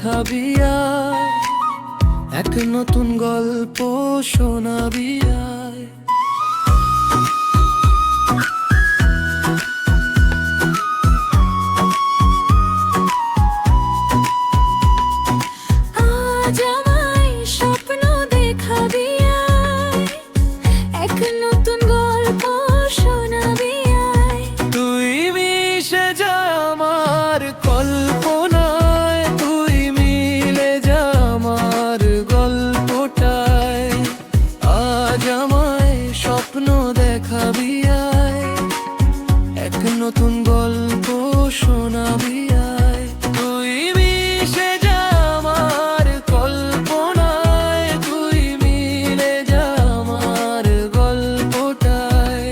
দেখাবি আয়, এক নতুন গল্প শোনাবি আয়। আজ আমায় স্বপ্ন দেখাবি আয়, এক নতুন গল্প শোনাবি আয়। তুই মিশে যা আমার কল্পনায়, তুই মিলে যা আমার গল্পটায়। আজ আমায় স্বপ্ন দেখাবি আয়, এক নতুন গল্প শোনাবি আয়। তুই মিশে যা আমার কল্পনায়, তুই মিলে যা আমার গল্পটায়।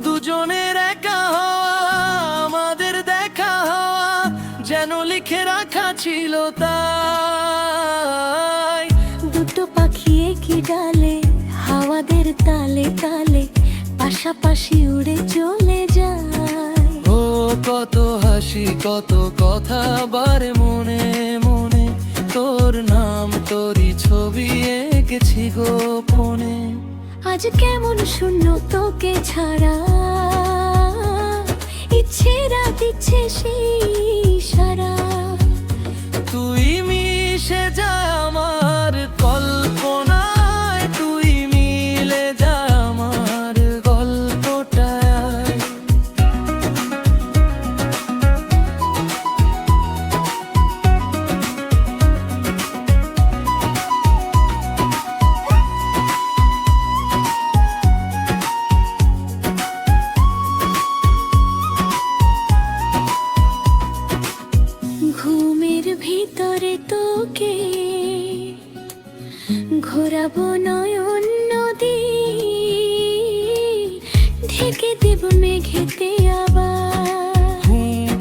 দুজনের একা হওয়া, আমাদের দেখা হওয়া যেন লিখে রাখা ছিল তাই। দুটো পাখি একই ডালে, হাওয়াদের তালে তালে পাশাপাশি উড়ে চলে যায়। ও কত হাসি কত কথা বারে মনে মনে, তোর নাম তোরই ছবি এঁকেছি গোপনে। আজ কেমন শূন্য তোকে ছাড়া, ইচ্ছে রাত ইচ্ছে সেই সারা। তুই মিশে যা আমার কল্পনায়, তুই মিলে যা আমার গল্পটায়। ঘুমের ভিতরে তোকে ঘোরাবো নয়ন নদী, ঢেকে দেব মেঘেতে আবার।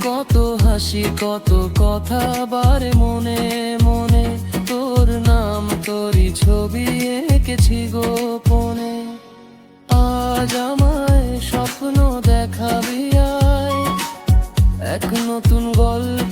কত হাসি কত কথা বারে মনে মনে, তোর নাম তোরই ছবি এঁকেছি গোপনে। আজ আমায় স্বপ্ন দেখাবি আয়, এক নতুন গল্প